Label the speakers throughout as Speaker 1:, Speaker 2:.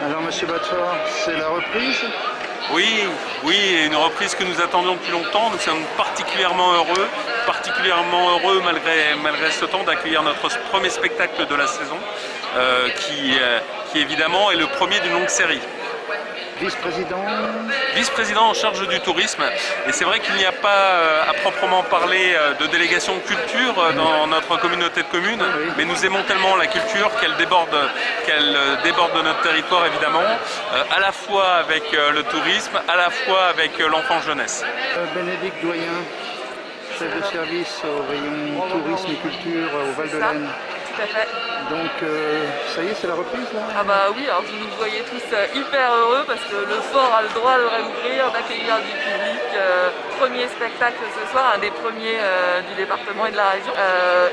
Speaker 1: Alors Monsieur Badford, c'est la reprise?
Speaker 2: Oui, oui, une reprise que nous attendions depuis longtemps. Nous sommes particulièrement heureux malgré ce temps d'accueillir notre premier spectacle de la saison, qui évidemment est le premier d'une longue série.
Speaker 1: Vice-président?
Speaker 2: Vice-président en charge du tourisme, et c'est vrai qu'il n'y a pas à proprement parler de délégation de culture dans notre communauté de communes, mais nous aimons tellement la culture qu'elle déborde de notre territoire évidemment, à la fois avec le tourisme, à la fois avec l'enfant jeunesse.
Speaker 1: Bénédicte Doyen, chef de service au rayon tourisme et culture au Val-de-Laine.
Speaker 3: Tout à fait.
Speaker 1: Donc ça y est, c'est la reprise là?
Speaker 3: Ah bah oui, alors vous nous voyez tous hyper heureux parce que le fort a le droit de réouvrir, d'accueillir du public. Premier spectacle ce soir, un des premiers du département et de la région.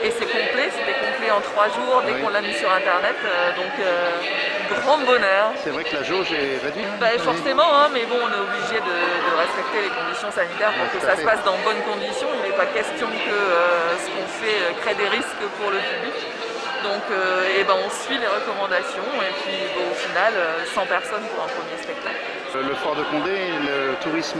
Speaker 3: Et c'est complet, c'était complet en 3 jours dès qu'on l'a mis sur internet. Donc grand bonheur.
Speaker 1: C'est vrai que la jauge est réduite.
Speaker 3: Bah, forcément, hein, mais bon, on est obligé de respecter les conditions sanitaires pour que ça se passe dans de bonnes conditions. Il n'est pas question que ce qu'on fait crée des risques pour le public. Donc on suit les recommandations et puis au final 100 personnes pour un premier spectacle.
Speaker 1: Le fort de Condé, le tourisme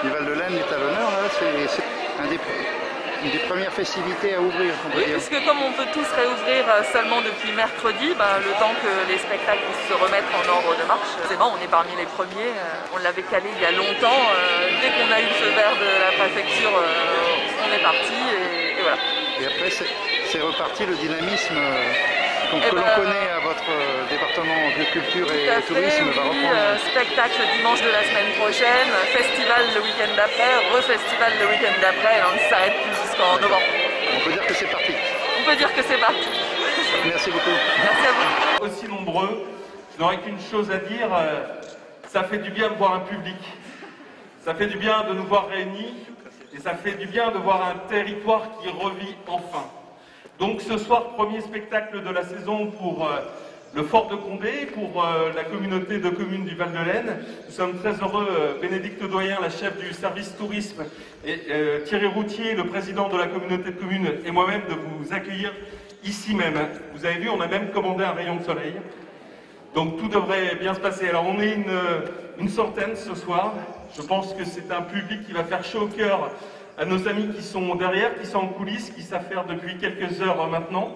Speaker 1: du Val-de-Laine est à l'honneur, c'est une des premières festivités à ouvrir.
Speaker 3: Oui, puisque comme on peut tous réouvrir seulement depuis mercredi, le temps que les spectacles puissent se remettre en ordre de marche, c'est bon, on est parmi les premiers, on l'avait calé il y a longtemps, dès qu'on a eu le feu vert de la préfecture, on est parti et voilà.
Speaker 1: Et après c'est reparti le dynamisme que l'on connaît à votre département de culture et tourisme va reprendre.
Speaker 3: Spectacle dimanche de la semaine prochaine, festival le week-end d'après, refestival le week-end d'après, on ne s'arrête plus jusqu'en novembre.
Speaker 1: On peut dire que c'est parti.
Speaker 3: On peut dire que c'est parti.
Speaker 1: Merci beaucoup.
Speaker 3: Merci à vous.
Speaker 4: Aussi nombreux, je n'aurais qu'une chose à dire, ça fait du bien de voir un public. Ça fait du bien de nous voir réunis et ça fait du bien de voir un territoire qui revit enfin. Donc ce soir, premier spectacle de la saison pour le Fort de Condé, pour la communauté de communes du Val-de-Laine. Nous sommes très heureux, Bénédicte Doyen, la chef du service tourisme, et Thierry Routier, le président de la communauté de communes, et moi-même de vous accueillir ici même. Vous avez vu, on a même commandé un rayon de soleil. Donc tout devrait bien se passer. Alors on est une centaine ce soir. Je pense que c'est un public qui va faire chaud au cœur à nos amis qui sont derrière, qui sont en coulisses, qui savent faire depuis quelques heures maintenant.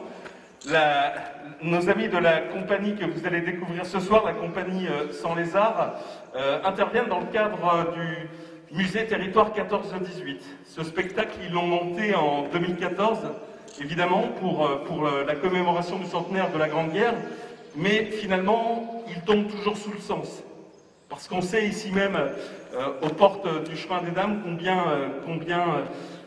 Speaker 4: Nos amis de la compagnie que vous allez découvrir ce soir, la compagnie Sans les Arts, interviennent dans le cadre du musée Territoire 14-18. Ce spectacle, ils l'ont monté en 2014, évidemment, pour la commémoration du centenaire de la Grande Guerre, mais finalement, il tombe toujours sous le sens. Parce qu'on sait ici même, aux portes du chemin des dames, combien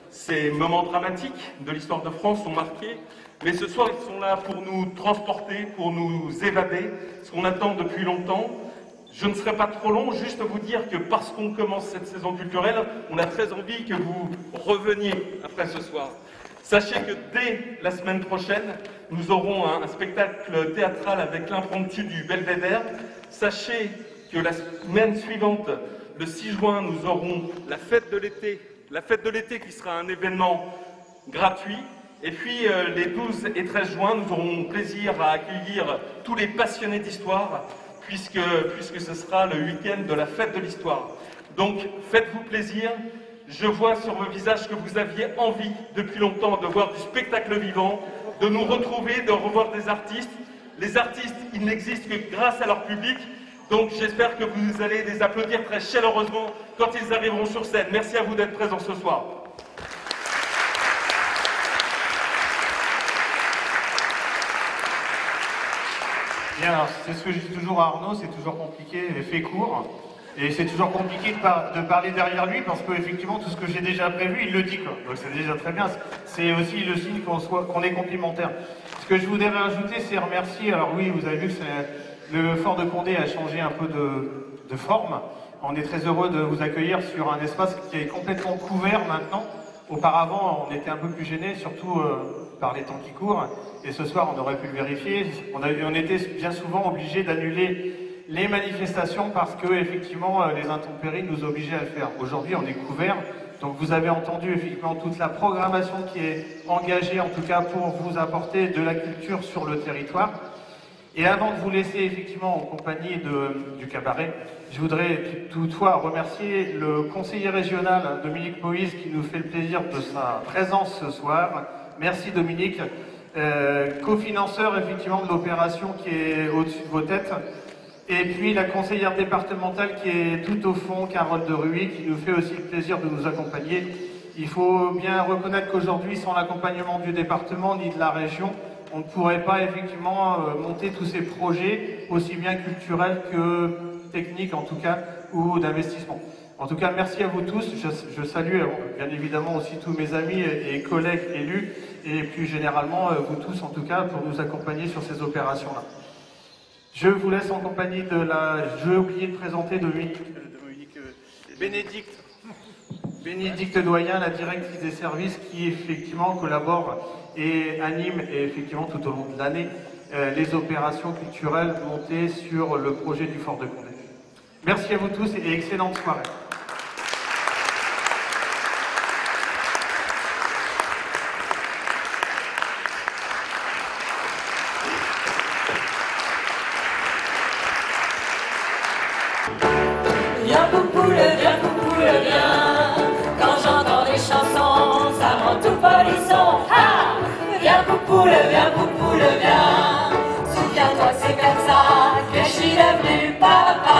Speaker 4: ces moments dramatiques de l'histoire de France sont marqués. Mais ce soir, ils sont là pour nous transporter, pour nous évader, ce qu'on attend depuis longtemps. Je ne serai pas trop long, juste vous dire que parce qu'on commence cette saison culturelle, on a très envie que vous reveniez après ce soir. Sachez que dès la semaine prochaine, nous aurons un spectacle théâtral avec l'impromptu du Belvédère. Sachez que la semaine suivante, le 6 juin, nous aurons la fête de l'été qui sera un événement gratuit. Et puis les 12 et 13 juin, nous aurons plaisir à accueillir tous les passionnés d'histoire, puisque ce sera le week-end de la fête de l'histoire. Donc faites-vous plaisir. Je vois sur vos visages que vous aviez envie depuis longtemps de voir du spectacle vivant, de nous retrouver, de revoir des artistes. Les artistes, ils n'existent que grâce à leur public. Donc j'espère que vous allez les applaudir très chaleureusement quand ils arriveront sur scène. Merci à vous d'être présents ce soir.
Speaker 5: Bien, alors c'est ce que je dis toujours à Arnaud, c'est toujours compliqué, les faits courts. Et c'est toujours compliqué de parler derrière lui parce qu'effectivement tout ce que j'ai déjà prévu, il le dit quoi. Donc c'est déjà très bien. C'est aussi le signe qu'on est complémentaires. Ce que je voudrais rajouter, c'est remercier. Alors oui, vous avez vu que le Fort de Condé a changé un peu de forme. On est très heureux de vous accueillir sur un espace qui est complètement couvert maintenant. Auparavant, on était un peu plus gênés, surtout par les temps qui courent. Et ce soir, on aurait pu le vérifier. On était bien souvent obligés d'annuler les manifestations parce que effectivement les intempéries nous obligeaient à le faire. Aujourd'hui on est couvert, donc vous avez entendu effectivement toute la programmation qui est engagée en tout cas pour vous apporter de la culture sur le territoire. Et avant de vous laisser effectivement en compagnie du cabaret, je voudrais toutefois remercier le conseiller régional Dominique Moïse qui nous fait le plaisir de sa présence ce soir. Merci Dominique, cofinanceur effectivement de l'opération qui est au-dessus de vos têtes. Et puis la conseillère départementale qui est tout au fond, Carole de Ruy, qui nous fait aussi le plaisir de nous accompagner. Il faut bien reconnaître qu'aujourd'hui, sans l'accompagnement du département ni de la région, on ne pourrait pas effectivement monter tous ces projets, aussi bien culturels que techniques en tout cas, ou d'investissement. En tout cas, merci à vous tous. Je salue bien évidemment aussi tous mes amis et collègues élus, et plus généralement vous tous en tout cas, pour nous accompagner sur ces opérations-là. Je vous laisse en compagnie de la... J'ai oublié de présenter Bénédicte Doyen, la directrice des services, qui effectivement collabore et anime et effectivement tout au long de l'année les opérations culturelles montées sur le projet du Fort de Condé. Merci à vous tous et excellente soirée.
Speaker 6: Viens Poupoule, viens. Quand j'entends des chansons, ça rend tout polisson. Ah, viens Poupoule, viens. Souviens-toi, c'est comme ça que je suis devenu papa.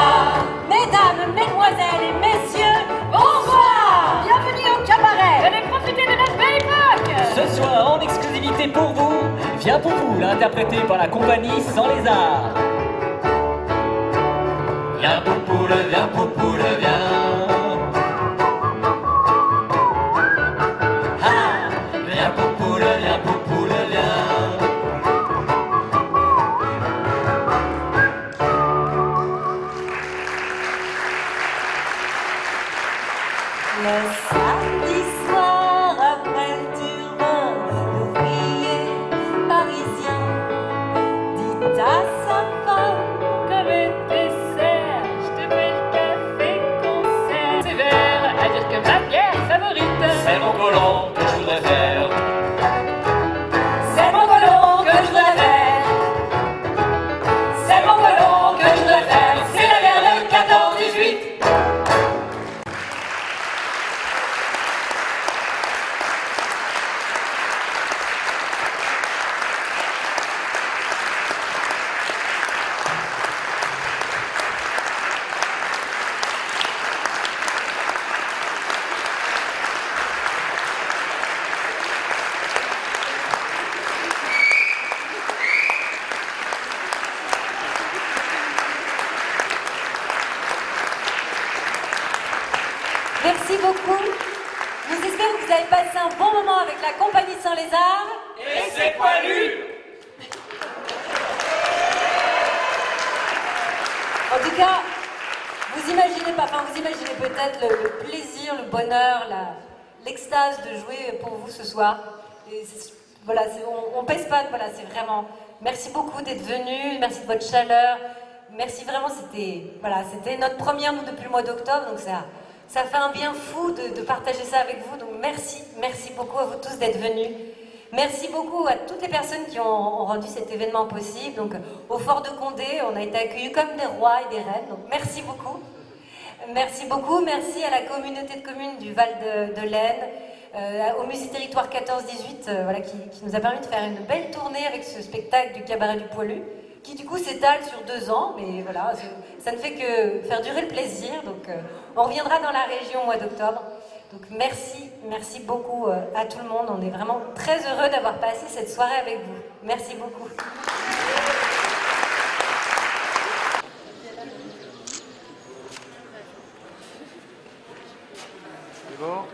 Speaker 6: Mesdames, mesdemoiselles et messieurs, bonsoir. Bienvenue au cabaret. Venez profiter de notre belle époque.
Speaker 7: Ce soir, en exclusivité pour vous, Viens Poupoule, interprété par la compagnie Sans Lézard. Viens Poupoule, viens. Ah, viens Poupoule, viens.
Speaker 6: Le samedi soir après le turbin, l'ouvrier parisien dit à sa femme comme un dessert, je te fais le café concert. Sévère à dire que ma bière favorite,
Speaker 7: C'est mon colon que je voudrais faire.
Speaker 6: c'est mon colon que je voudrais faire. C'est mon colon que je voudrais faire. C'est la bière de 14-18. Merci beaucoup. Nous espérons que vous avez passé un bon moment avec la compagnie Sans Lézard.
Speaker 7: Et c'est poilu.
Speaker 6: En tout cas, vous imaginez peut-être le plaisir, le bonheur, l'extase de jouer pour vous ce soir. Et voilà, on pèse pas, voilà, c'est vraiment... Merci beaucoup d'être venus, merci de votre chaleur. Merci vraiment, c'était notre première, nous, depuis le mois d'octobre, donc ça fait un bien fou de partager ça avec vous. Donc merci beaucoup à vous tous d'être venus. Merci beaucoup à toutes les personnes qui ont rendu cet événement possible. Donc au Fort de Condé, on a été accueillis comme des rois et des reines. Donc merci beaucoup. Merci beaucoup. Merci à la communauté de communes du Val de l'Aisne, au Musée Territoire 14-18, voilà, qui nous a permis de faire une belle tournée avec ce spectacle du Cabaret du Poilu, qui du coup s'étale sur 2 ans, mais voilà, ça ne fait que faire durer le plaisir. Donc on reviendra dans la région au mois d'octobre. Donc merci beaucoup à tout le monde. On est vraiment très heureux d'avoir passé cette soirée avec vous. Merci beaucoup.
Speaker 1: C'est bon?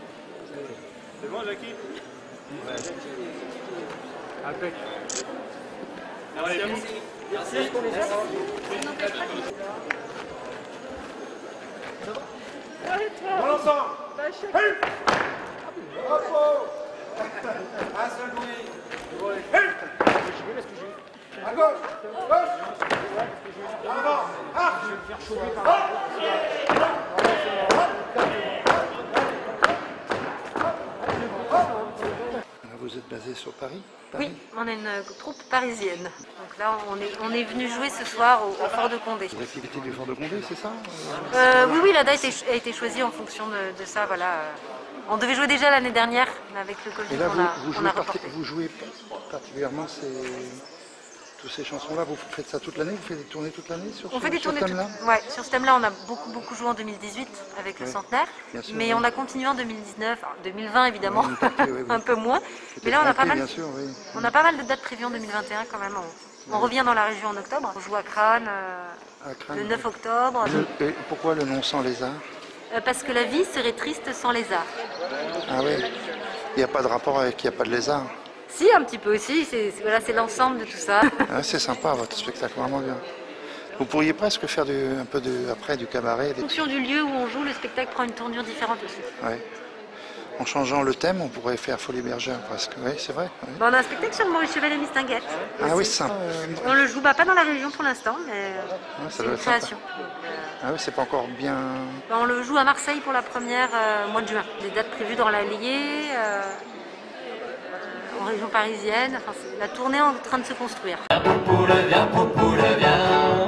Speaker 5: C'est bon, Jackie?
Speaker 1: Ouais. Impec.
Speaker 5: Merci à vous. Merci. Dans l'ensemble. Bravo. Un seul bruit. À gauche. En avant.
Speaker 1: vous êtes basé sur Paris?
Speaker 6: Oui, on est une troupe parisienne. Donc là, on est venu jouer ce soir au Fort de Condé.
Speaker 1: Les activités du Fort de Condé, c'est ça?
Speaker 6: Oui, la date a été choisie en fonction de ça. Voilà. On devait jouer déjà l'année dernière, mais avec le Covid,
Speaker 1: Et là,
Speaker 6: on a reporté.
Speaker 1: vous jouez particulièrement toutes ces chansons-là, vous faites ça toute l'année? Vous faites des tournées toute l'année sur
Speaker 6: On fait des
Speaker 1: ce
Speaker 6: tournées
Speaker 1: thème-là?
Speaker 6: Ouais, sur ce thème-là, on a beaucoup joué en 2018 avec le centenaire, mais on a continué en 2019, alors 2020 évidemment, un peu moins. Mais là, on a pas mal. On a pas mal de dates prévues en 2021 quand même. On revient dans la région en octobre. On joue à Crâne, le 9 octobre.
Speaker 1: Et pourquoi le nom Sans Lézard?
Speaker 6: Parce que la vie serait triste sans lézard.
Speaker 1: Ah oui, il n'y a pas de rapport avec qu'il n'y a pas de lézard.
Speaker 6: Si, un petit peu aussi, c'est l'ensemble de tout ça.
Speaker 1: Ah, c'est sympa votre spectacle, vraiment bien. Vous pourriez presque faire un peu après du cabaret.
Speaker 6: En fonction du lieu où on joue, le spectacle prend une tournure différente aussi.
Speaker 1: Ouais. En changeant le thème, on pourrait faire Folie Bergère presque. Oui, c'est vrai. Oui.
Speaker 6: On a un spectacle sur Maurice Chevalier Mistinguett.
Speaker 1: Ah oui, c'est sympa.
Speaker 6: On le joue pas dans la région pour l'instant, mais c'est une création.
Speaker 1: Ah oui, c'est pas encore bien...
Speaker 6: On le joue à Marseille pour la première au mois de juin. Des dates prévues dans l'Allier, en région parisienne. Enfin, la tournée est en train de se construire.
Speaker 7: Viens Poupoule, viens Poupoule, viens.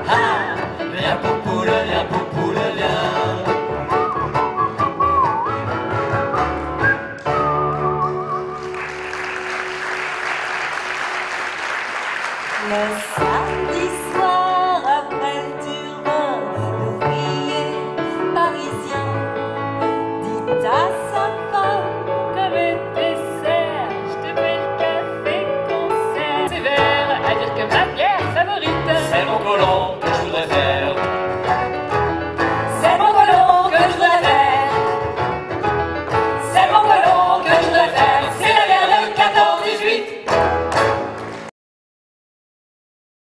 Speaker 7: Ah, viens Poupoule, viens Poupoule, viens.
Speaker 6: Le samedi soir.